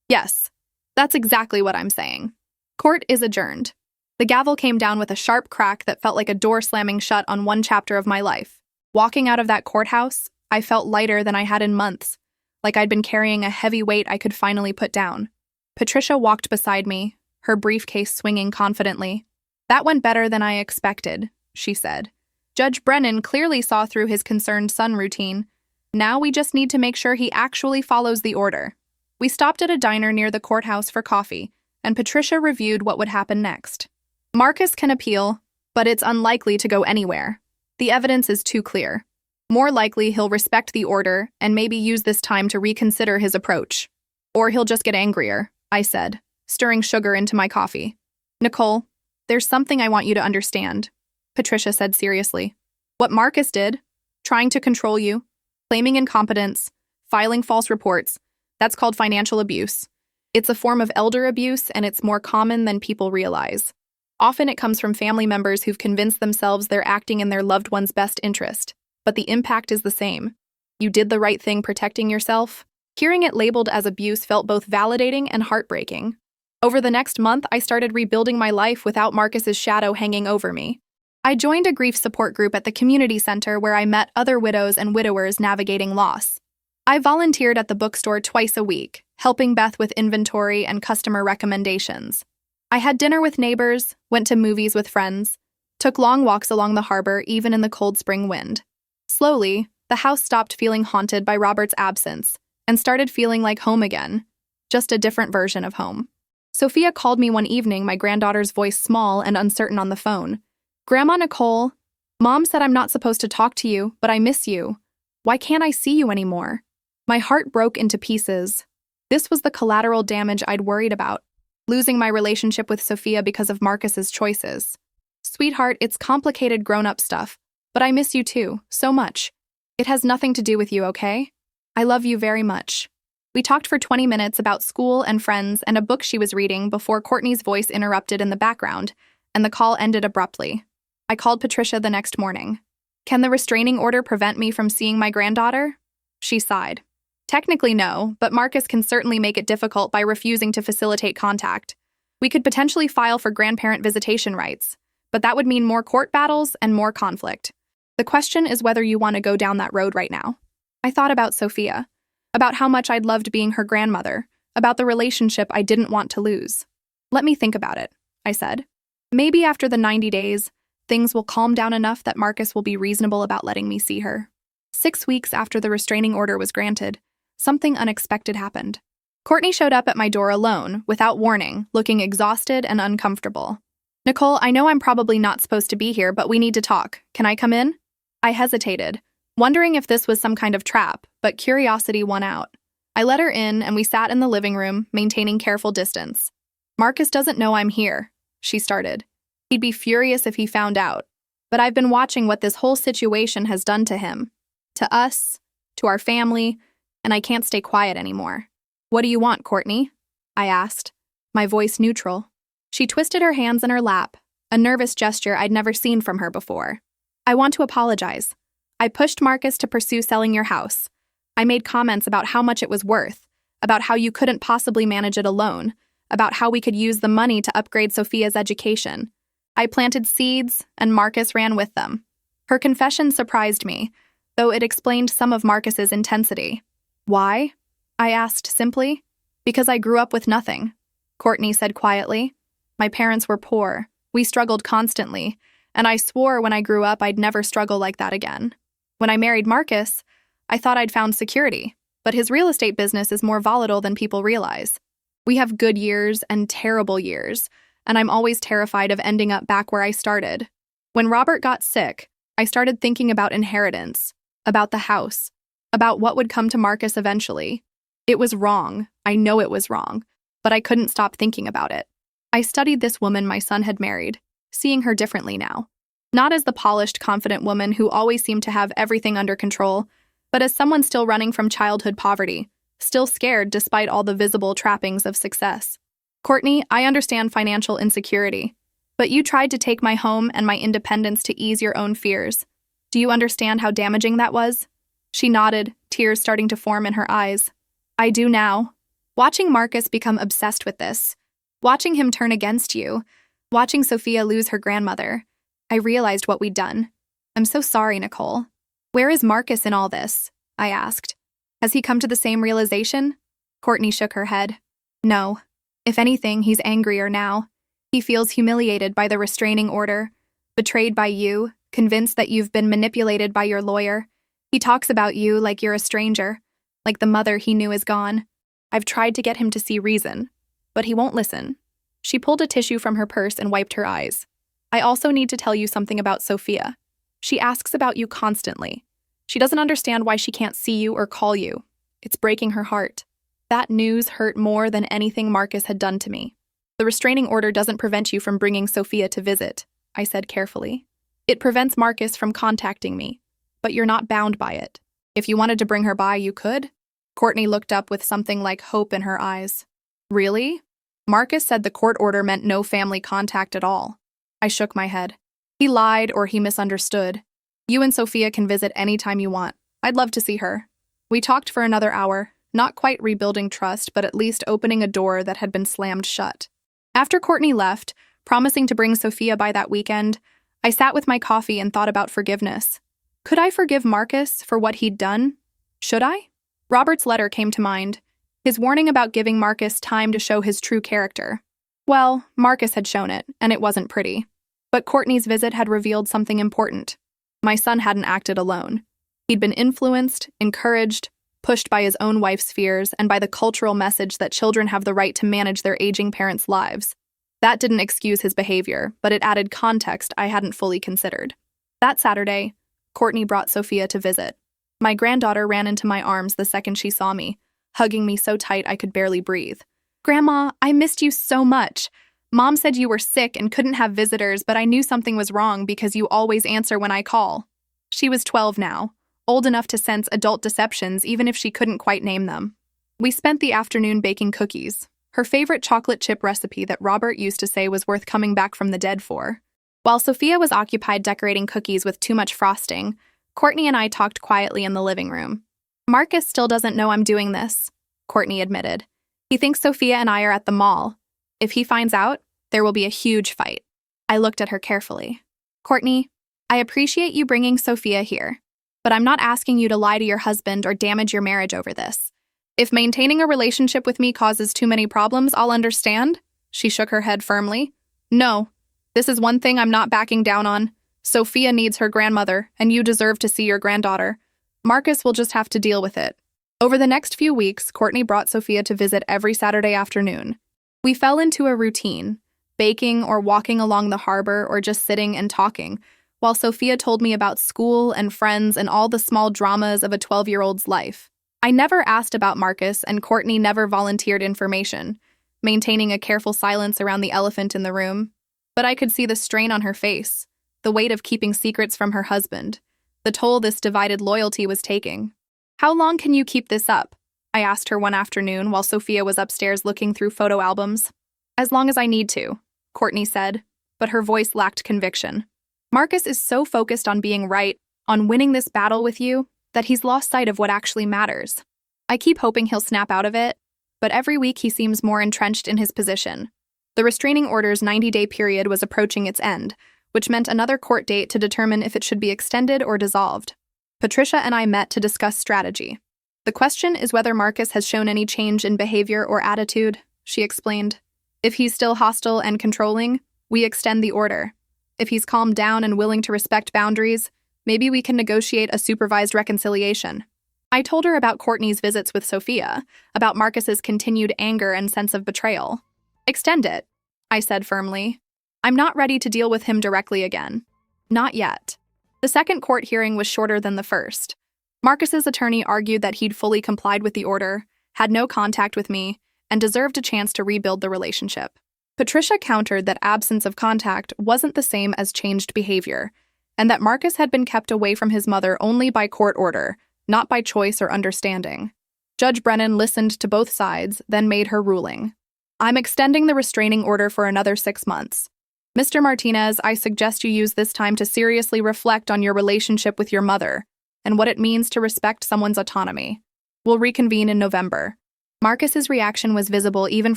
yes, that's exactly what I'm saying. Court is adjourned." The gavel came down with a sharp crack that felt like a door slamming shut on one chapter of my life. Walking out of that courthouse, I felt lighter than I had in months, like I'd been carrying a heavy weight I could finally put down. Patricia walked beside me, her briefcase swinging confidently. "That went better than I expected," she said. Judge Brennan clearly saw through his concerned son routine. "Now we just need to make sure he actually follows the order." We stopped at a diner near the courthouse for coffee, and Patricia reviewed what would happen next. "Marcus can appeal, but it's unlikely to go anywhere. The evidence is too clear. More likely he'll respect the order and maybe use this time to reconsider his approach. Or he'll just get angrier," I said, stirring sugar into my coffee. "Nicole, there's something I want you to understand," Patricia said seriously. "What Marcus did, trying to control you, claiming incompetence, filing false reports, that's called financial abuse. It's a form of elder abuse, and it's more common than people realize. Often it comes from family members who've convinced themselves they're acting in their loved one's best interest, but the impact is the same. You did the right thing protecting yourself." Hearing it labeled as abuse felt both validating and heartbreaking. Over the next month, I started rebuilding my life without Marcus's shadow hanging over me. I joined a grief support group at the community center where I met other widows and widowers navigating loss. I volunteered at the bookstore twice a week, helping Beth with inventory and customer recommendations. I had dinner with neighbors, went to movies with friends, took long walks along the harbor even in the cold spring wind. Slowly, the house stopped feeling haunted by Robert's absence and started feeling like home again, just a different version of home. Sophia called me one evening, my granddaughter's voice small and uncertain on the phone. "Grandma Nicole, Mom said I'm not supposed to talk to you, but I miss you. Why can't I see you anymore?" My heart broke into pieces. This was the collateral damage I'd worried about, losing my relationship with Sophia because of Marcus's choices. "Sweetheart, it's complicated grown-up stuff, but I miss you too, so much. It has nothing to do with you, okay? I love you very much." We talked for 20 minutes about school and friends and a book she was reading before Courtney's voice interrupted in the background, and the call ended abruptly. I called Patricia the next morning. "Can the restraining order prevent me from seeing my granddaughter?" She sighed. "Technically no, but Marcus can certainly make it difficult by refusing to facilitate contact. We could potentially file for grandparent visitation rights, but that would mean more court battles and more conflict. The question is whether you want to go down that road right now." I thought about Sophia, about how much I'd loved being her grandmother, about the relationship I didn't want to lose. "Let me think about it," I said. "Maybe after the 90 days, things will calm down enough that Marcus will be reasonable about letting me see her." 6 weeks after the restraining order was granted, something unexpected happened. Courtney showed up at my door alone, without warning, looking exhausted and uncomfortable. "Nicole, I know I'm probably not supposed to be here, but we need to talk. Can I come in?" I hesitated, wondering if this was some kind of trap, but curiosity won out. I let her in, and we sat in the living room, maintaining careful distance. "Marcus doesn't know I'm here," she started. "He'd be furious if he found out. But I've been watching what this whole situation has done to him, to us, to our family, and I can't stay quiet anymore." "What do you want, Courtney?" I asked, my voice neutral. She twisted her hands in her lap, a nervous gesture I'd never seen from her before. "I want to apologize. I pushed Marcus to pursue selling your house. I made comments about how much it was worth, about how you couldn't possibly manage it alone, about how we could use the money to upgrade Sophia's education. I planted seeds, and Marcus ran with them." Her confession surprised me, though it explained some of Marcus's intensity. "Why?" I asked simply. "Because I grew up with nothing," Courtney said quietly. "My parents were poor. We struggled constantly, and I swore when I grew up I'd never struggle like that again. When I married Marcus, I thought I'd found security, but his real estate business is more volatile than people realize. We have good years and terrible years, and I'm always terrified of ending up back where I started. When Robert got sick, I started thinking about inheritance, about the house, about what would come to Marcus eventually. It was wrong. I know it was wrong, but I couldn't stop thinking about it. I studied this woman my son had married, seeing her differently now. Not as the polished, confident woman who always seemed to have everything under control, but as someone still running from childhood poverty, still scared despite all the visible trappings of success. Courtney, I understand financial insecurity, but you tried to take my home and my independence to ease your own fears. Do you understand how damaging that was? She nodded, tears starting to form in her eyes. I do now. Watching Marcus become obsessed with this, watching him turn against you, watching Sophia lose her grandmother, I realized what we'd done. I'm so sorry, Nicole. Where is Marcus in all this? I asked. Has he come to the same realization? Courtney shook her head. No. If anything, he's angrier now. He feels humiliated by the restraining order, betrayed by you, convinced that you've been manipulated by your lawyer. He talks about you like you're a stranger, like the mother he knew is gone. I've tried to get him to see reason, but he won't listen. She pulled a tissue from her purse and wiped her eyes. I also need to tell you something about Sophia. She asks about you constantly. She doesn't understand why she can't see you or call you. It's breaking her heart. That news hurt more than anything Marcus had done to me. The restraining order doesn't prevent you from bringing Sophia to visit, I said carefully. It prevents Marcus from contacting me, but you're not bound by it. If you wanted to bring her by, you could. Courtney looked up with something like hope in her eyes. Really? Marcus said the court order meant no family contact at all. I shook my head. He lied or he misunderstood. You and Sophia can visit anytime you want. I'd love to see her. We talked for another hour, not quite rebuilding trust, but at least opening a door that had been slammed shut. After Courtney left, promising to bring Sophia by that weekend, I sat with my coffee and thought about forgiveness. Could I forgive Marcus for what he'd done? Should I? Robert's letter came to mind, his warning about giving Marcus time to show his true character. Well, Marcus had shown it, and it wasn't pretty. But Courtney's visit had revealed something important. My son hadn't acted alone. He'd been influenced, encouraged, pushed by his own wife's fears and by the cultural message that children have the right to manage their aging parents' lives. That didn't excuse his behavior, but it added context I hadn't fully considered. That Saturday, Courtney brought Sophia to visit. My granddaughter ran into my arms the second she saw me, hugging me so tight I could barely breathe. Grandma, I missed you so much. Mom said you were sick and couldn't have visitors, but I knew something was wrong because you always answer when I call. She was 12 now, old enough to sense adult deceptions even if she couldn't quite name them. We spent the afternoon baking cookies, her favorite chocolate chip recipe that Robert used to say was worth coming back from the dead for. While Sophia was occupied decorating cookies with too much frosting, Courtney and I talked quietly in the living room. Marcus still doesn't know I'm doing this, Courtney admitted. He thinks Sophia and I are at the mall. If he finds out, there will be a huge fight. I looked at her carefully. Courtney, I appreciate you bringing Sophia here, but I'm not asking you to lie to your husband or damage your marriage over this. If maintaining a relationship with me causes too many problems, I'll understand. She shook her head firmly. No, this is one thing I'm not backing down on. Sophia needs her grandmother, and you deserve to see your granddaughter. Marcus will just have to deal with it. Over the next few weeks, Courtney brought Sophia to visit every Saturday afternoon. We fell into a routine, baking or walking along the harbor or just sitting and talking, while Sophia told me about school and friends and all the small dramas of a 12-year-old's life. I never asked about Marcus, and Courtney never volunteered information, maintaining a careful silence around the elephant in the room. But I could see the strain on her face, the weight of keeping secrets from her husband, the toll this divided loyalty was taking. How long can you keep this up? I asked her one afternoon while Sophia was upstairs looking through photo albums. As long as I need to, Courtney said, but her voice lacked conviction. Marcus is so focused on being right, on winning this battle with you, that he's lost sight of what actually matters. I keep hoping he'll snap out of it, but every week he seems more entrenched in his position. The restraining order's 90-day period was approaching its end, which meant another court date to determine if it should be extended or dissolved. Patricia and I met to discuss strategy. The question is whether Marcus has shown any change in behavior or attitude, she explained. If he's still hostile and controlling, we extend the order. If he's calmed down and willing to respect boundaries, maybe we can negotiate a supervised reconciliation. I told her about Courtney's visits with Sophia, about Marcus's continued anger and sense of betrayal. Extend it. I said firmly. I'm not ready to deal with him directly again. Not yet. The second court hearing was shorter than the first. Marcus's attorney argued that he'd fully complied with the order, had no contact with me, and deserved a chance to rebuild the relationship. Patricia countered that absence of contact wasn't the same as changed behavior, and that Marcus had been kept away from his mother only by court order, not by choice or understanding. Judge Brennan listened to both sides, then made her ruling. I'm extending the restraining order for another 6 months. Mr. Martinez, I suggest you use this time to seriously reflect on your relationship with your mother and what it means to respect someone's autonomy. We'll reconvene in November. Marcus's reaction was visible even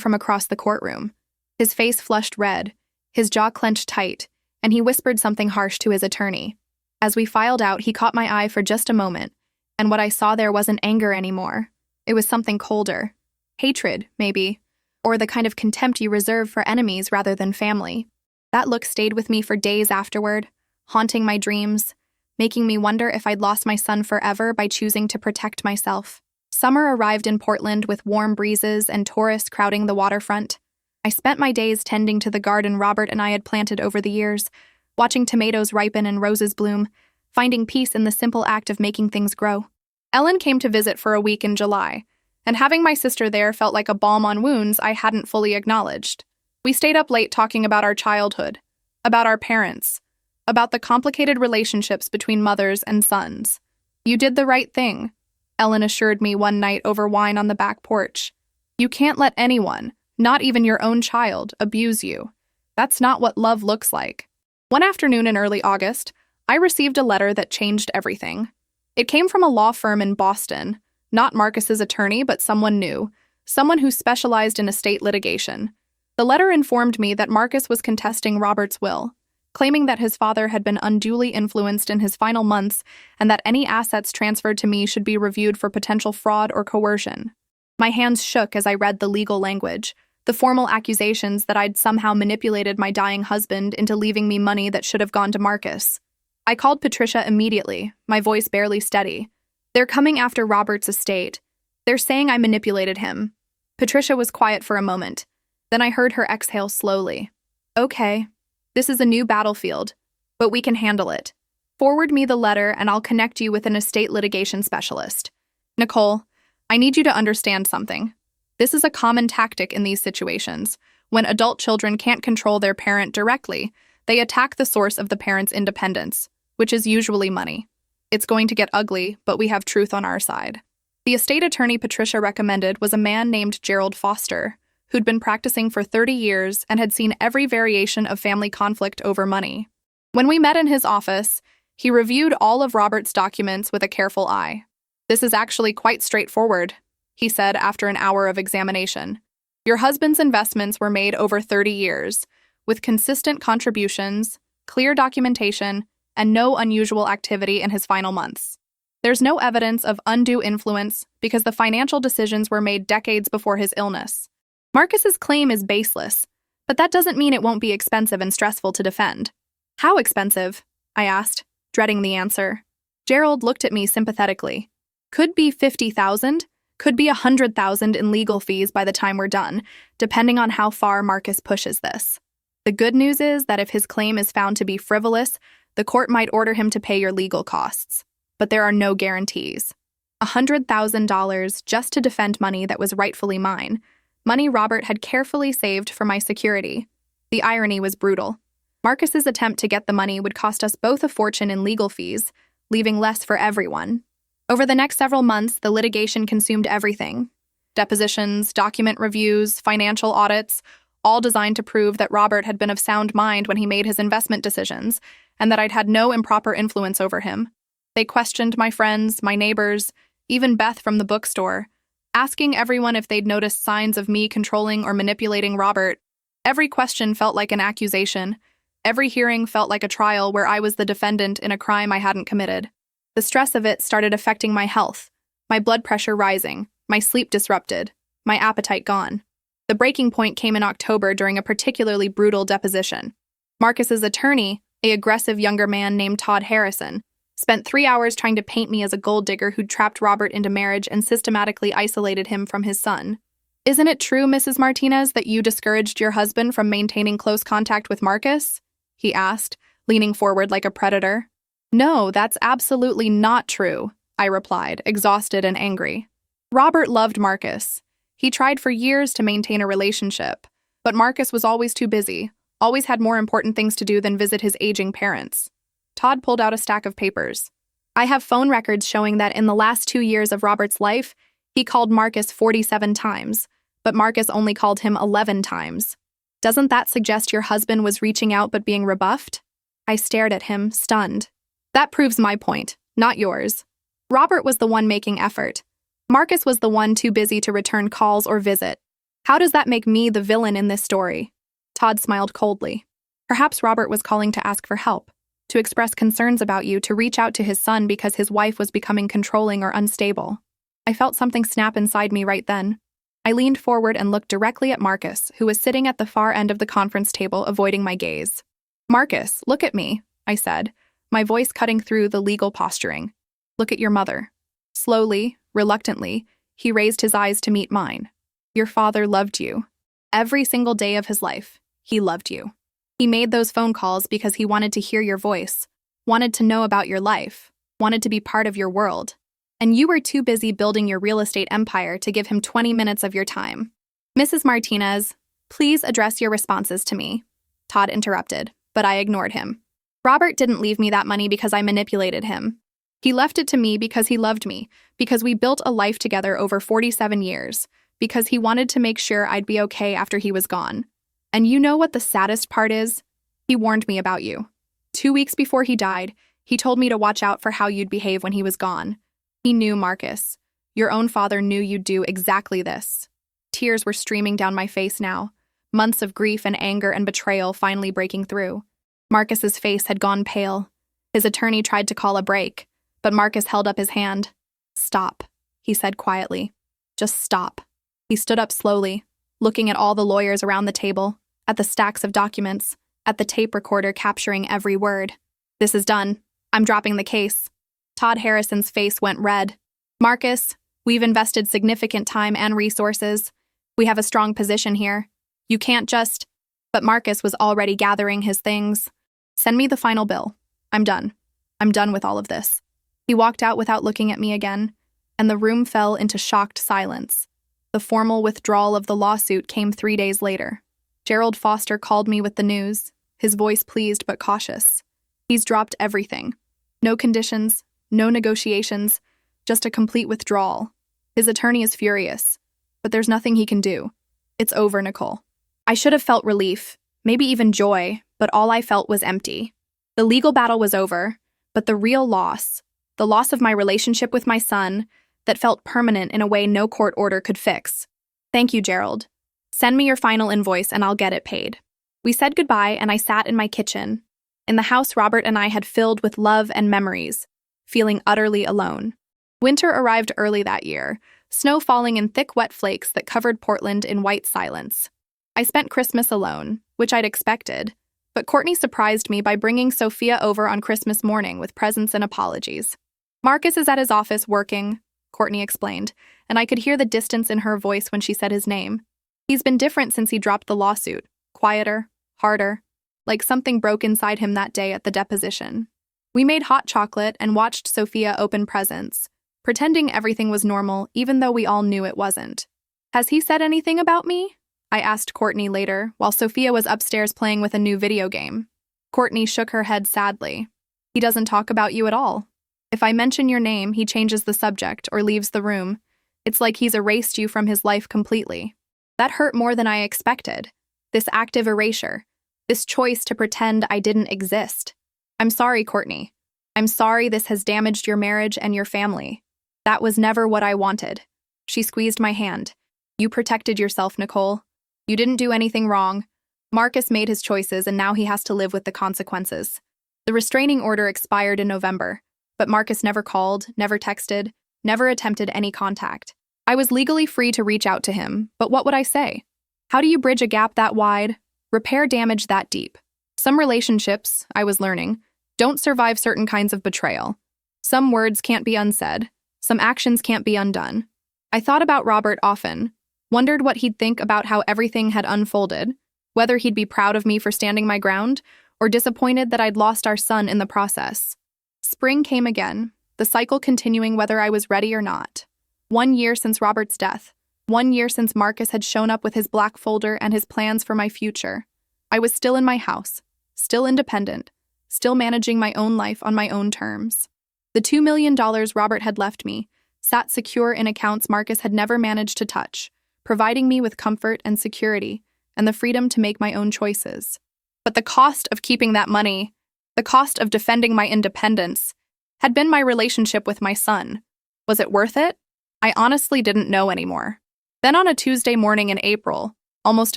from across the courtroom. His face flushed red, his jaw clenched tight, and he whispered something harsh to his attorney. As we filed out, he caught my eye for just a moment, and what I saw there wasn't anger anymore. It was something colder. Hatred, maybe, or the kind of contempt you reserve for enemies rather than family. That look stayed with me for days afterward, haunting my dreams, making me wonder if I'd lost my son forever by choosing to protect myself. Summer arrived in Portland with warm breezes and tourists crowding the waterfront. I spent my days tending to the garden Robert and I had planted over the years, watching tomatoes ripen and roses bloom, finding peace in the simple act of making things grow. Ellen came to visit for a week in July, and having my sister there felt like a balm on wounds I hadn't fully acknowledged. We stayed up late talking about our childhood, about our parents, about the complicated relationships between mothers and sons. You did the right thing, Ellen assured me one night over wine on the back porch. You can't let anyone, not even your own child, abuse you. That's not what love looks like. One afternoon in early August, I received a letter that changed everything. It came from a law firm in Boston, not Marcus's attorney, but someone new, someone who specialized in estate litigation. The letter informed me that Marcus was contesting Robert's will, claiming that his father had been unduly influenced in his final months and that any assets transferred to me should be reviewed for potential fraud or coercion. My hands shook as I read the legal language, the formal accusations that I'd somehow manipulated my dying husband into leaving me money that should have gone to Marcus. I called Patricia immediately, my voice barely steady. They're coming after Robert's estate. They're saying I manipulated him. Patricia was quiet for a moment. Then I heard her exhale slowly. Okay, this is a new battlefield, but we can handle it. Forward me the letter and I'll connect you with an estate litigation specialist. Nicole, I need you to understand something. This is a common tactic in these situations. When adult children can't control their parent directly, they attack the source of the parent's independence, which is usually money. It's going to get ugly, but we have truth on our side. The estate attorney Patricia recommended was a man named Gerald Foster, who'd been practicing for 30 years and had seen every variation of family conflict over money. When we met in his office, he reviewed all of Robert's documents with a careful eye. This is actually quite straightforward, he said after an hour of examination. Your husband's investments were made over 30 years, with consistent contributions, clear documentation, and no unusual activity in his final months. There's no evidence of undue influence because the financial decisions were made decades before his illness. Marcus's claim is baseless, but that doesn't mean it won't be expensive and stressful to defend. How expensive? I asked, dreading the answer. Gerald looked at me sympathetically. Could be $50,000, could be $100,000 in legal fees by the time we're done, depending on how far Marcus pushes this. The good news is that if his claim is found to be frivolous, the court might order him to pay your legal costs. But there are no guarantees. $100,000 just to defend money that was rightfully mine, money Robert had carefully saved for my security. The irony was brutal. Marcus's attempt to get the money would cost us both a fortune in legal fees, leaving less for everyone. Over the next several months, the litigation consumed everything. Depositions, document reviews, financial audits, all designed to prove that Robert had been of sound mind when he made his investment decisions, and that I'd had no improper influence over him. They questioned my friends, my neighbors, even Beth from the bookstore, asking everyone if they'd noticed signs of me controlling or manipulating Robert. Every question felt like an accusation. Every hearing felt like a trial where I was the defendant in a crime I hadn't committed. The stress of it started affecting my health, my blood pressure rising, my sleep disrupted, my appetite gone. The breaking point came in October during a particularly brutal deposition. Marcus's attorney, an aggressive younger man named Todd Harrison, spent 3 hours trying to paint me as a gold digger who'd trapped Robert into marriage and systematically isolated him from his son. Isn't it true, Mrs. Martinez, that you discouraged your husband from maintaining close contact with Marcus? He asked, leaning forward like a predator. No, that's absolutely not true, I replied, exhausted and angry. Robert loved Marcus. He tried for years to maintain a relationship, but Marcus was always too busy, always had more important things to do than visit his aging parents. Todd pulled out a stack of papers. I have phone records showing that in the last 2 years of Robert's life, he called Marcus 47 times, but Marcus only called him 11 times. Doesn't that suggest your husband was reaching out but being rebuffed? I stared at him, stunned. That proves my point, not yours. Robert was the one making effort. Marcus was the one too busy to return calls or visit. How does that make me the villain in this story? Todd smiled coldly. Perhaps Robert was calling to ask for help, to express concerns about you, to reach out to his son because his wife was becoming controlling or unstable. I felt something snap inside me right then. I leaned forward and looked directly at Marcus, who was sitting at the far end of the conference table, avoiding my gaze. Marcus, look at me, I said, my voice cutting through the legal posturing. Look at your mother. Slowly, reluctantly, he raised his eyes to meet mine. Your father loved you. Every single day of his life, he loved you. He made those phone calls because he wanted to hear your voice, wanted to know about your life, wanted to be part of your world. And you were too busy building your real estate empire to give him 20 minutes of your time. Mrs. Martinez, please address your responses to me. Todd interrupted, but I ignored him. Robert didn't leave me that money because I manipulated him. He left it to me because he loved me, because we built a life together over 47 years, because he wanted to make sure I'd be okay after he was gone. And you know what the saddest part is? He warned me about you. 2 weeks before he died, he told me to watch out for how you'd behave when he was gone. He knew, Marcus. Your own father knew you'd do exactly this. Tears were streaming down my face now, months of grief and anger and betrayal finally breaking through. Marcus's face had gone pale. His attorney tried to call a break, but Marcus held up his hand. Stop, he said quietly. Just stop. He stood up slowly, looking at all the lawyers around the table, at the stacks of documents, at the tape recorder capturing every word. This is done. I'm dropping the case. Todd Harrison's face went red. Marcus, we've invested significant time and resources. We have a strong position here. You can't just... But Marcus was already gathering his things. Send me the final bill. I'm done. I'm done with all of this. He walked out without looking at me again, and the room fell into shocked silence. The formal withdrawal of the lawsuit came 3 days later. Gerald Foster called me with the news, his voice pleased but cautious. He's dropped everything. No conditions, no negotiations, just a complete withdrawal. His attorney is furious, but there's nothing he can do. It's over, Nicole. I should have felt relief, maybe even joy, but all I felt was empty. The legal battle was over, but the real loss, the loss of my relationship with my son, that felt permanent in a way no court order could fix. Thank you, Gerald. Send me your final invoice and I'll get it paid. We said goodbye and I sat in my kitchen, in the house Robert and I had filled with love and memories, feeling utterly alone. Winter arrived early that year, snow falling in thick wet flakes that covered Portland in white silence. I spent Christmas alone, which I'd expected, but Courtney surprised me by bringing Sophia over on Christmas morning with presents and apologies. Marcus is at his office working, Courtney explained, and I could hear the distance in her voice when she said his name. He's been different since he dropped the lawsuit, quieter, harder, like something broke inside him that day at the deposition. We made hot chocolate and watched Sophia open presents, pretending everything was normal even though we all knew it wasn't. Has he said anything about me? I asked Courtney later, while Sophia was upstairs playing with a new video game. Courtney shook her head sadly. He doesn't talk about you at all. If I mention your name, he changes the subject or leaves the room. It's like he's erased you from his life completely. That hurt more than I expected. This active erasure. This choice to pretend I didn't exist. I'm sorry, Courtney. I'm sorry this has damaged your marriage and your family. That was never what I wanted. She squeezed my hand. You protected yourself, Nicole. You didn't do anything wrong. Marcus made his choices and now he has to live with the consequences. The restraining order expired in November, but Marcus never called, never texted, never attempted any contact. I was legally free to reach out to him, but what would I say? How do you bridge a gap that wide, repair damage that deep? Some relationships, I was learning, don't survive certain kinds of betrayal. Some words can't be unsaid. Some actions can't be undone. I thought about Robert often. Wondered what he'd think about how everything had unfolded, whether he'd be proud of me for standing my ground, or disappointed that I'd lost our son in the process. Spring came again, the cycle continuing whether I was ready or not. 1 year since Robert's death. 1 year since Marcus had shown up with his black folder and his plans for my future. I was still in my house, still independent, still managing my own life on my own terms. The $2 million Robert had left me sat secure in accounts Marcus had never managed to touch, providing me with comfort and security and the freedom to make my own choices. But the cost of keeping that money, the cost of defending my independence, had been my relationship with my son. Was it worth it? I honestly didn't know anymore. Then on a Tuesday morning in April, almost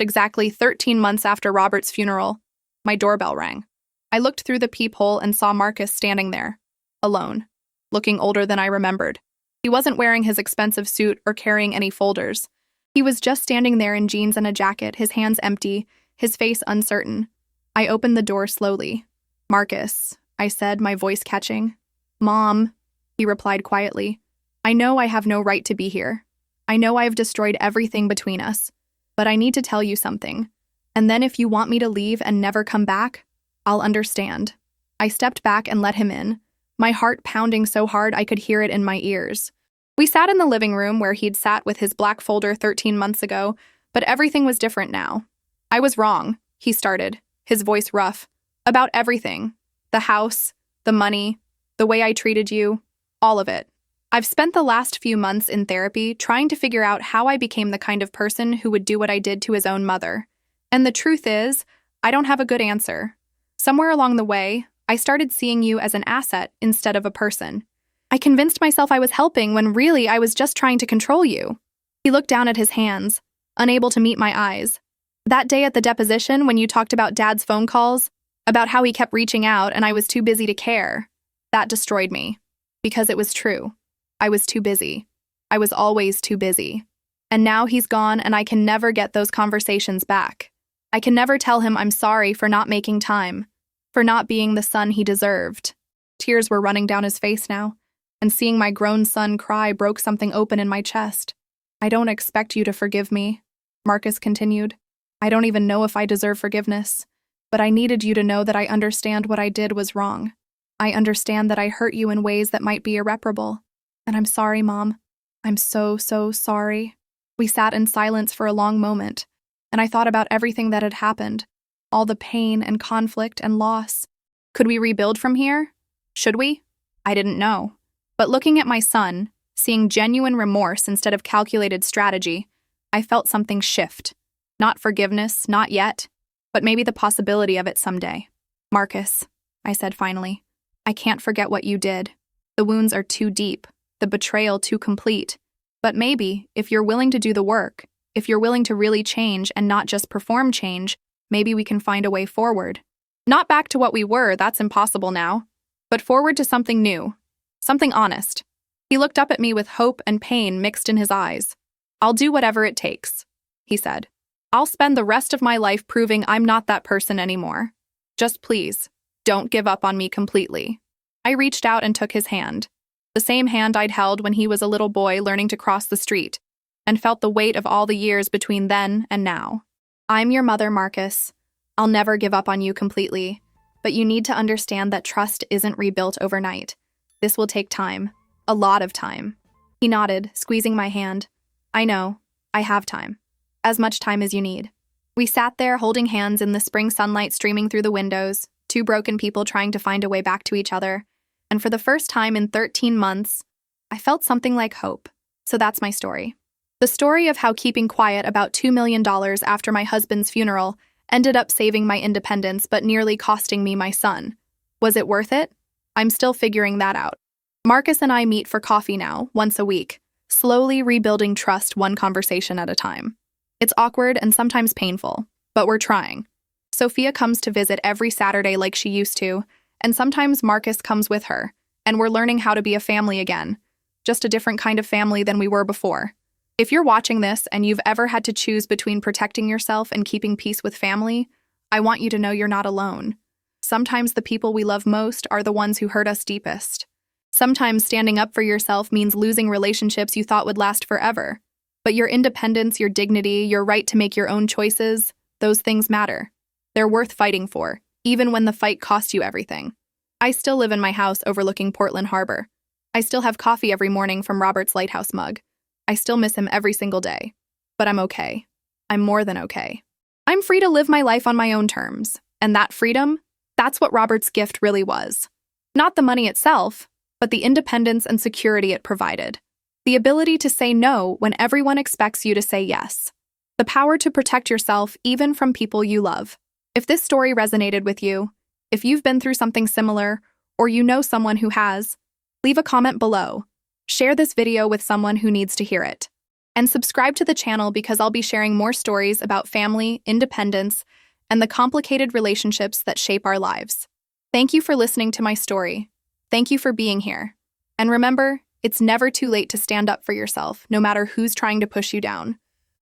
exactly 13 months after Robert's funeral, my doorbell rang. I looked through the peephole and saw Marcus standing there, alone, looking older than I remembered. He wasn't wearing his expensive suit or carrying any folders. He was just standing there in jeans and a jacket, his hands empty, his face uncertain. I opened the door slowly. "Marcus," I said, my voice catching. "Mom," he replied quietly. "I know I have no right to be here. I know I have destroyed everything between us. But I need to tell you something. And then if you want me to leave and never come back, I'll understand." I stepped back and let him in, my heart pounding so hard I could hear it in my ears. We sat in the living room where he'd sat with his black folder 13 months ago, but everything was different now. "I was wrong," he started, his voice rough, "about everything. The house, the money, the way I treated you, all of it. I've spent the last few months in therapy trying to figure out how I became the kind of person who would do what I did to his own mother. And the truth is, I don't have a good answer. Somewhere along the way, I started seeing you as an asset instead of a person. I convinced myself I was helping when really I was just trying to control you." He looked down at his hands, unable to meet my eyes. "That day at the deposition when you talked about Dad's phone calls, about how he kept reaching out and I was too busy to care, that destroyed me. Because it was true. I was too busy. I was always too busy. And now he's gone and I can never get those conversations back. I can never tell him I'm sorry for not making time, for not being the son he deserved." Tears were running down his face now, and seeing my grown son cry broke something open in my chest. "I don't expect you to forgive me," Marcus continued. "I don't even know if I deserve forgiveness, but I needed you to know that I understand what I did was wrong. I understand that I hurt you in ways that might be irreparable. And I'm sorry, Mom. I'm so sorry." We sat in silence for a long moment, and I thought about everything that had happened, all the pain and conflict and loss. Could we rebuild from here? Should we? I didn't know. But looking at my son, seeing genuine remorse instead of calculated strategy, I felt something shift. Not forgiveness, not yet, but maybe the possibility of it someday. "Marcus," I said finally, "I can't forget what you did. The wounds are too deep, the betrayal too complete. But maybe, if you're willing to do the work, if you're willing to really change and not just perform change, maybe we can find a way forward. Not back to what we were, that's impossible now, but forward to something new, something honest." He looked up at me with hope and pain mixed in his eyes. "I'll do whatever it takes," he said. "I'll spend the rest of my life proving I'm not that person anymore. Just please, don't give up on me completely." I reached out and took his hand, the same hand I'd held when he was a little boy learning to cross the street, and felt the weight of all the years between then and now. "I'm your mother, Marcus. I'll never give up on you completely, but you need to understand that trust isn't rebuilt overnight. This will take time, a lot of time." He nodded, squeezing my hand. "I know, I have time. As much time as you need." We sat there holding hands in the spring sunlight streaming through the windows, two broken people trying to find a way back to each other, and for the first time in 13 months, I felt something like hope. So that's my story. The story of how keeping quiet about $2 million after my husband's funeral ended up saving my independence but nearly costing me my son. Was it worth it? I'm still figuring that out. Marcus and I meet for coffee now, once a week, slowly rebuilding trust one conversation at a time. It's awkward and sometimes painful, but we're trying. Sophia comes to visit every Saturday like she used to, and sometimes Marcus comes with her, and we're learning how to be a family again, just a different kind of family than we were before. If you're watching this and you've ever had to choose between protecting yourself and keeping peace with family, I want you to know you're not alone. Sometimes the people we love most are the ones who hurt us deepest. Sometimes standing up for yourself means losing relationships you thought would last forever. But your independence, your dignity, your right to make your own choices, those things matter. They're worth fighting for, even when the fight costs you everything. I still live in my house overlooking Portland Harbor. I still have coffee every morning from Robert's lighthouse mug. I still miss him every single day. But I'm okay. I'm more than okay. I'm free to live my life on my own terms. And that freedom, that's what Robert's gift really was. Not the money itself, but the independence and security it provided. The ability to say no when everyone expects you to say yes. The power to protect yourself even from people you love. If this story resonated with you, if you've been through something similar, or you know someone who has, leave a comment below. Share this video with someone who needs to hear it. And subscribe to the channel because I'll be sharing more stories about family, independence, and the complicated relationships that shape our lives. Thank you for listening to my story. Thank you for being here. And remember, it's never too late to stand up for yourself, no matter who's trying to push you down.